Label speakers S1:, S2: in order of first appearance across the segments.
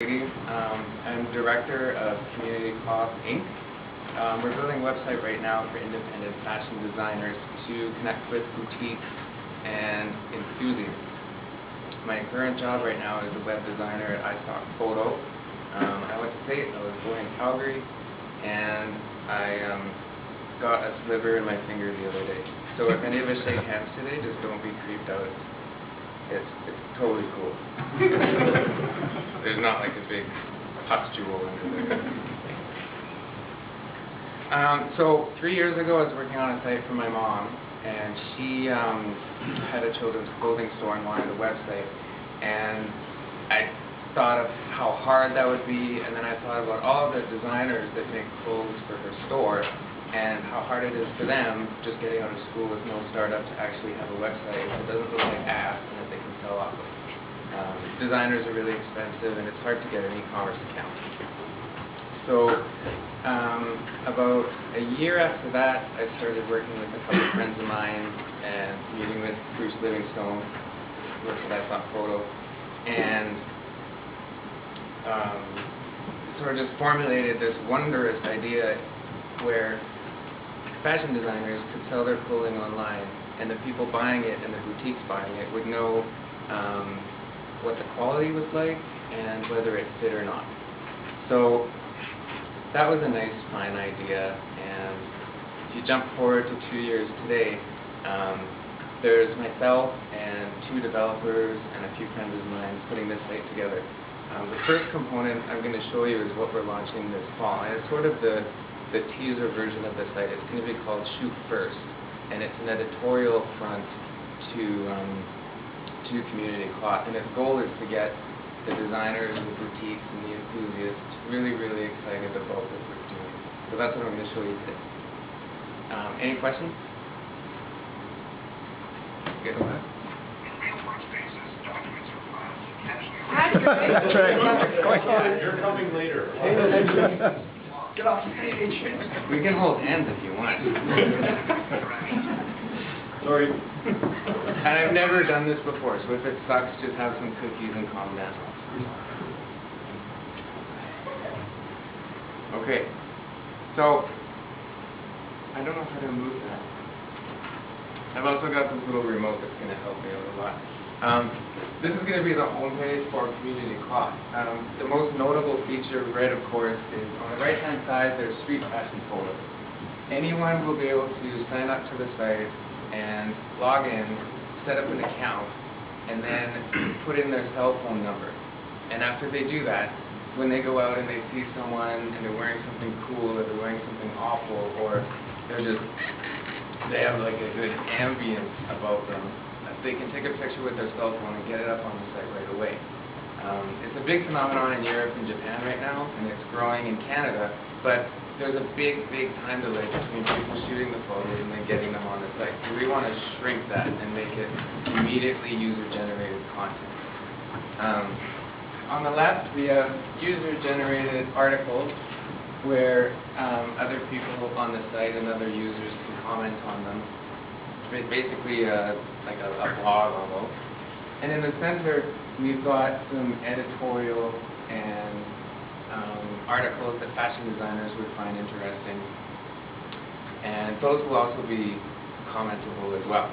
S1: I'm Director of Community Cloth Inc. We're building a website right now for independent fashion designers to connect with boutiques and enthusiasts. My current job right now is a web designer at iStock Photo. I went to state, I was born in Calgary, and I got a sliver in my finger the other day. So if any of us shake hands today, just don't be creeped out. It's totally cool. There's not like a big pustule under there. So 3 years ago I was working on a site for my mom, and she had a children's clothing store and wanted a website. And I thought of how hard that would be, and then I thought about all of the designers that make clothes for her store and how hard it is for them just getting out of school with no startup to actually have a website that doesn't look like ass and that they can sell off of. Designers are really expensive, and it's hard to get an e-commerce account. So about a year after that, I started working with a couple of friends of mine and meeting with Bruce Livingstone, who works at iStock Photo, and sort of just formulated this wondrous idea where fashion designers could sell their clothing online, and the people buying it and the boutiques buying it would know what the quality was like and whether it fit or not. So that was a nice, fine idea, and if you jump forward to 2 years today, there's myself and 2 developers and a few friends of mine putting this site together. The first component I'm going to show you is what we're launching this fall, and it's sort of the teaser version of the site. It's going to be called Shoot First, and it's an editorial front to Community Cloth, and its goal is to get the designers, the boutiques, and the enthusiasts really, really excited about what we're doing. So that's what I'm going to show you today. Any questions? Good.
S2: That's right.
S3: You're coming later.
S1: Get off the stage. We can hold hands if you want.
S3: Sorry.
S1: And I've never done this before, so if it sucks, just have some cookies and calm down. Okay. So, I don't know how to move that. I've also got this little remote that's going to help me out a lot. This is going to be the homepage for Community Cloth. The most notable feature, right, of course, is on the right-hand side, there's street fashion photos. Anyone will be able to sign up to the site and log in, set up an account, and then put in their cell phone number. And after they do that, when they go out and they see someone and they're wearing something cool, or they're wearing something awful, or they have like a good ambience about them, they can take a picture with their cell phone and get it up on the site right away. It's a big phenomenon in Europe and Japan right now, and it's growing in Canada, but there's a big, big time delay between people shooting the photos and then getting them on the site. So we want to shrink that and make it immediately user-generated content. On the left, we have user-generated articles where other people on the site and other users can comment on them. It's basically like a blog almost. And in the center, we've got some editorial and articles that fashion designers would find interesting. And those will also be commentable as well.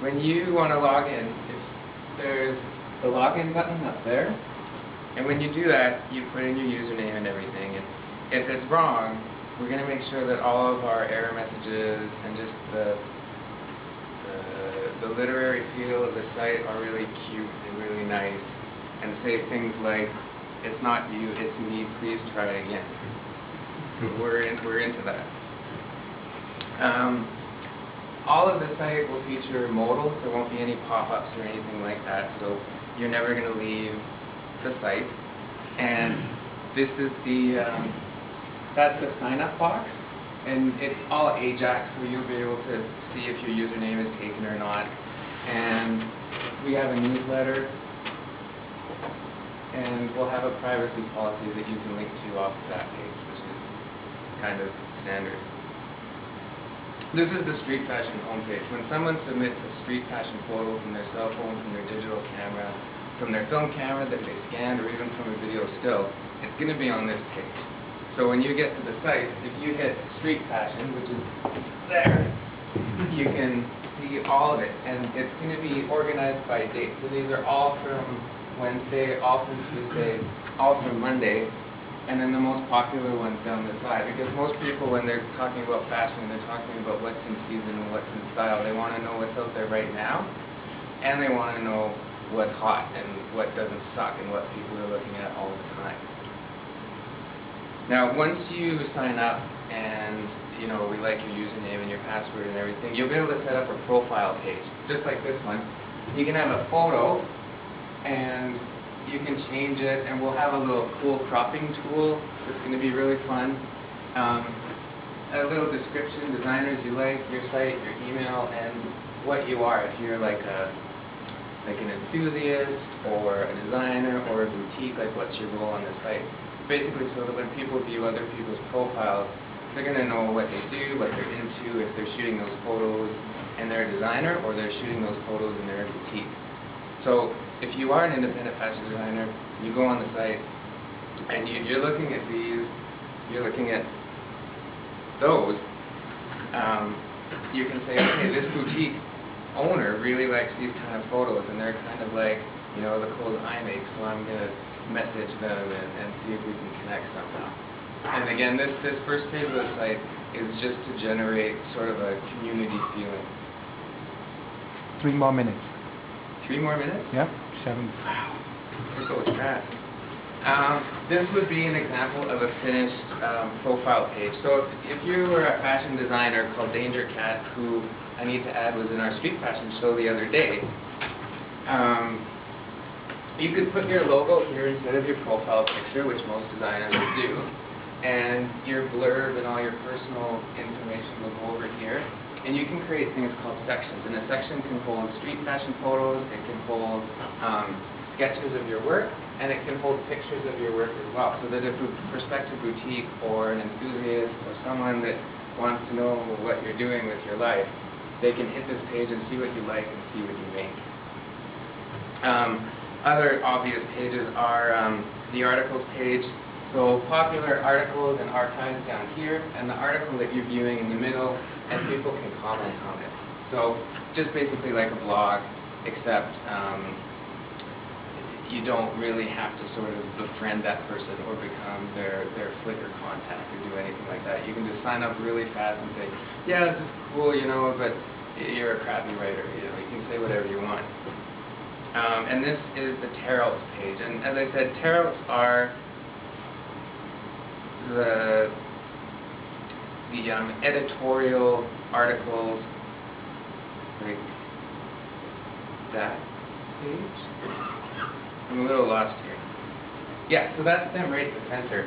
S1: When you want to log in, there's the login button up there. And when you do that, you put in your username and everything. And if it's wrong, we're going to make sure that all of our error messages and just the literary feel of the site are really cute and really nice, and say things like, "It's not you, it's me, please try again." We're into that. All of the site will feature modal. There won't be any pop-ups or anything like that, so you're never going to leave the site. And this is that's the sign-up box, and it's all Ajax, so you'll be able to see if your username is taken or not. And we have a newsletter, and we'll have a privacy policy that you can link to off of that page, which is kind of standard. This is the street fashion homepage. When someone submits a street fashion photo from their cell phone, from their digital camera, from their film camera that they scanned, or even from a video still, it's going to be on this page. So when you get to the site, if you hit street fashion, which is there, you can see all of it, and it's going to be organized by date. So these are all from Wednesday, all from Tuesday, all from Monday, and then the most popular ones down the side. Because most people, when they're talking about fashion, they're talking about what's in season and what's in style. They want to know what's out there right now, and they want to know what's hot and what doesn't suck and what people are looking at all the time. Now, once you sign up and we like your username and your password and everything, you'll be able to set up a profile page, just like this one. You can have a photo, and you can change it, and we'll have a little cool cropping tool that's going to be really fun. A little description, designers you like, your site, your email, and what you are. If you're like an enthusiast, or a designer, or a boutique, like what's your role on the site. Basically, so that when people view other people's profiles, they're going to know what they do, what they're into, if they're shooting those photos and they're a designer, or they're shooting those photos and they're a boutique. So if you are an independent fashion designer, you go on the site, and you're looking at these, you're looking at those, you can say, okay, this boutique owner really likes these kind of photos, and they're kind of like, the clothes I make, so I'm going to message them and see if we can connect somehow. And again, this first page of the site is just to generate sort of a community feeling.
S2: 3 more minutes.
S1: 3 more minutes?
S2: Yep, 7.
S1: Wow, this goes fast. This would be an example of a finished profile page. So if you were a fashion designer called Danger Cat, who I need to add was in our street fashion show the other day, you could put your logo here instead of your profile picture, which most designers would do, and your blurb and all your personal information will go over here. And you can create things called sections, and a section can hold street fashion photos, it can hold sketches of your work, and it can hold pictures of your work as well, so that if a prospective boutique or an enthusiast or someone that wants to know what you're doing with your life, they can hit this page and see what you like and see what you make. Other obvious pages are the articles page. So popular articles and archives down here, and the article that you're viewing in the middle, and people can comment on it. So just basically like a blog, except you don't really have to sort of befriend that person or become their Flickr contact or do anything like that. You can just sign up really fast and say, yeah, this is cool, but you're a crappy writer. You can say whatever you want. And this is the tearouts page. And as I said, tearouts are the editorial articles, like that page. I'm a little lost here. Yeah, so that's them right in the center.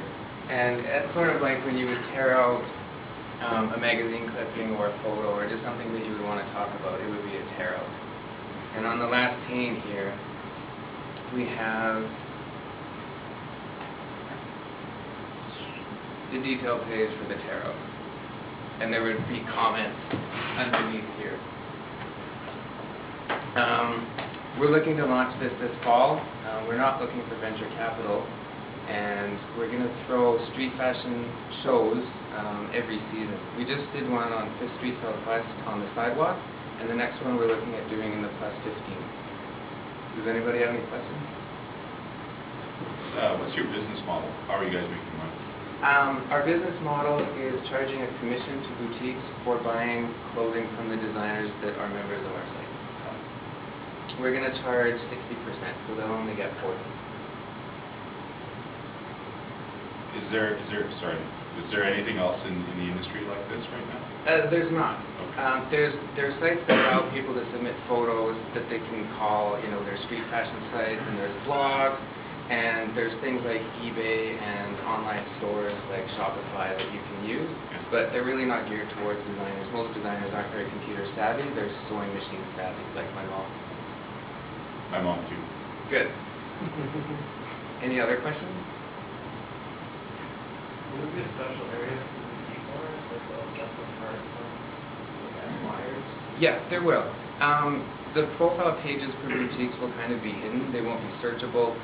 S1: And it's sort of like when you would tear out a magazine clipping or a photo or just something that you would want to talk about, it would be a tear out. And on the last pane here, we have the detail page for the tear out. And there would be comments underneath here. We're looking to launch this fall. We're not looking for venture capital, and we're going to throw street fashion shows every season. We just did one on 5th Street Southwest on the sidewalk, and the next one we're looking at doing in the Plus 15. Does anybody have any questions?
S3: What's your business model? How are you guys making money?
S1: Our business model is charging a commission to boutiques for buying clothing from the designers that are members of our site. We're going to charge 60%, so they'll only get 40%.
S3: Is there anything else in the industry like this right now?
S1: There's not.
S3: Okay.
S1: There's sites that allow people to submit photos that they can call, their street fashion sites, and there's blogs, and there's things like eBay and online stores like Shopify that you can use, but they're really not geared towards designers. Most designers aren't very computer savvy, they're sewing machine savvy, like my mom.
S3: My mom too.
S1: Good. Any other questions?
S4: Would it be a special area for the boutique owners, like just the parts, like Myers?
S1: Yeah, there will. The profile pages for boutiques will kind of be hidden. They won't be searchable,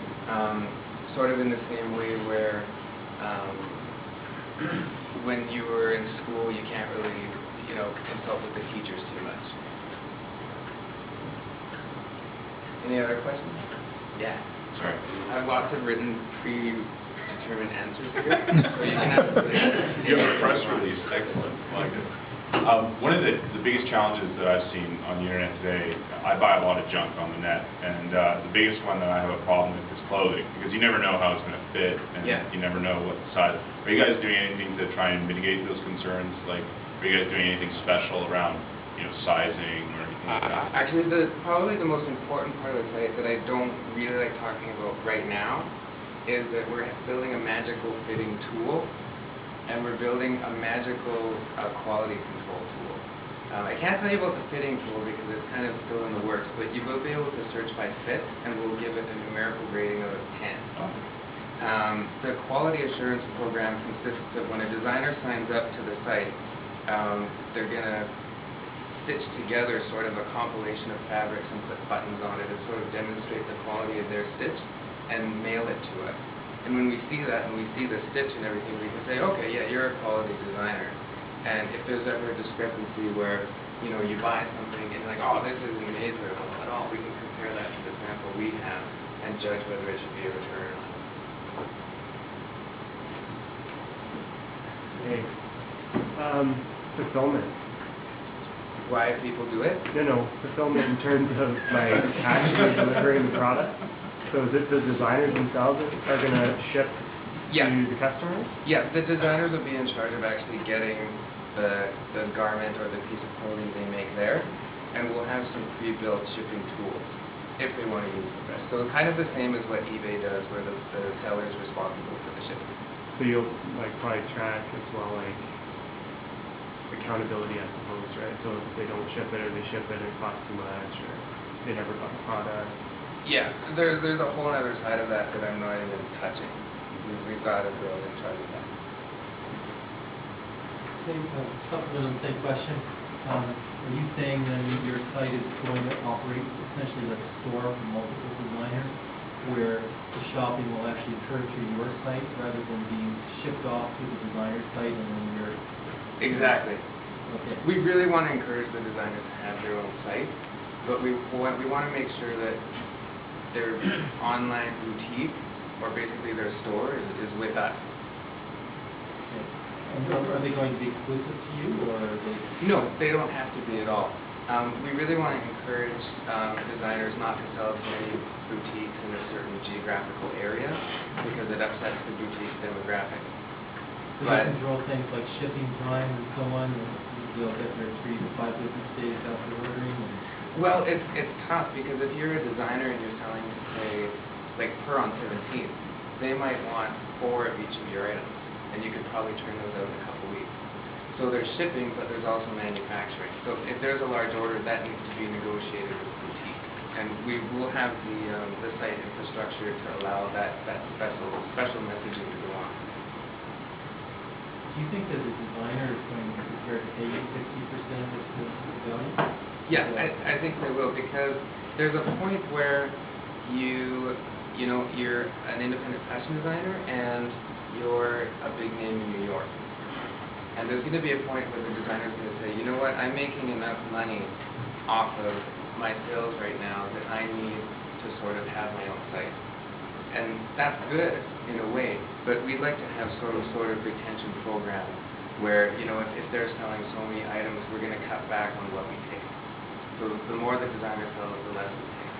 S1: sort of in the same way where when you were in school, you can't really, consult with the teachers too much. Any other questions? Yeah.
S3: Sorry.
S1: I have lots of written predetermined answers here, so you can ask
S3: You have a press release. Excellent. Like it. One of the biggest challenges that I've seen on the internet today, I buy a lot of junk on the net, and the biggest one that I have a problem with is clothing, because you never know how it's going to fit, and you never know what size. Are you guys doing anything to try and mitigate those concerns? Like, are you guys doing anything special around, sizing or anything like that?
S1: Actually, probably the most important part of the site that I don't really like talking about right now is that we're building a magical fitting tool, and we're building a magical quality control tool. I can't tell you about the fitting tool because it's kind of still in the works, but you will be able to search by fit, and we'll give it a numerical rating out of 10. The quality assurance program consists of when a designer signs up to the site, they're going to stitch together sort of a compilation of fabrics and put buttons on it and sort of demonstrate the quality of their stitch and mail it to us. And when we see that and we see the stitch and everything, we can say, okay, yeah, you're a quality designer. And if there's ever a discrepancy where, you buy something and you're like, oh, this isn't made very well at all, we can compare that to the sample we have and judge whether it should be a return or not.
S4: Hey, fulfillment.
S1: Why people do it?
S4: No, fulfillment in terms of like actually delivering the product. So is it the designers themselves that are going to ship to the customers?
S1: Yeah, the designers will be in charge of actually getting the garment or the piece of clothing they make there, and we'll have some pre-built shipping tools if they want to use them. So kind of the same as what eBay does, where the seller is responsible for the shipping.
S4: So you'll probably track as well accountability, I suppose, right? So if they don't ship it or they ship it, it costs too much, or they never got the product.
S1: Yeah, there's a whole other side of that I'm not even touching. We've got a girl in charge of that.
S5: Something on the same question. Are you saying then your site is going to operate essentially like a store for multiple designers, where the shopping will actually occur through your site rather than being shipped off to the designer's site and then you're...
S1: Exactly.
S5: Okay.
S1: We really want to encourage the designers to have their own site, but we want to make sure that their online boutique, or basically their store, is with us.
S5: Okay. And are they going to be exclusive to you, or are they...
S1: No, they don't have to be at all. We really want to encourage designers not to sell to any boutiques in a certain geographical area because it upsets the boutique demographic.
S5: So they control things like shipping time and so on, and they'll get their 3 to 5 business days after ordering?
S1: Well, it's tough because if you're a designer and you're selling, say, like Per on 17th, they might want 4 of each of your items, and you could probably turn those out in a couple weeks. So there's shipping, but there's also manufacturing. So if there's a large order, that needs to be negotiated with the boutique. And we will have the site infrastructure to allow that special messaging to go on.
S5: Do you think that the designer is going to be prepared to pay you 50% of the value?
S1: Yeah, I think they will, because there's a point where you're an independent fashion designer and you're a big name in New York. And there's going to be a point where the designer's going to say, you know what, I'm making enough money off of my sales right now that I need to sort of have my own site. And that's good in a way, but we'd like to have sort of retention program where, if they're selling so many items, we're going to cut back on what we take. So the more the designer sells, the less we take.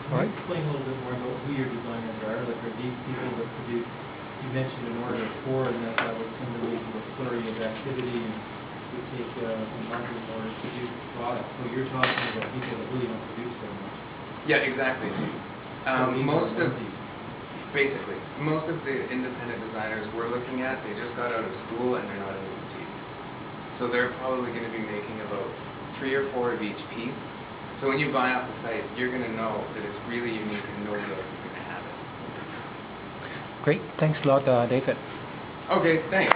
S5: Can you explain a little bit more about who your designers are? Like, are these people that produce, you mentioned an order of 4, and that would send them into a flurry of activity and would take some marketing orders to produce the product. So you're talking about people that really don't produce very much. Yeah, exactly. Most of the independent designers we're looking at, they just got out of school and they're not in the boutique. So they're probably going to be making about 3 or 4 of each piece. So when you buy off the site, you're going to know that it's really unique and nobody else is going to have it.
S2: Great. Thanks a lot, David.
S1: Okay, thanks.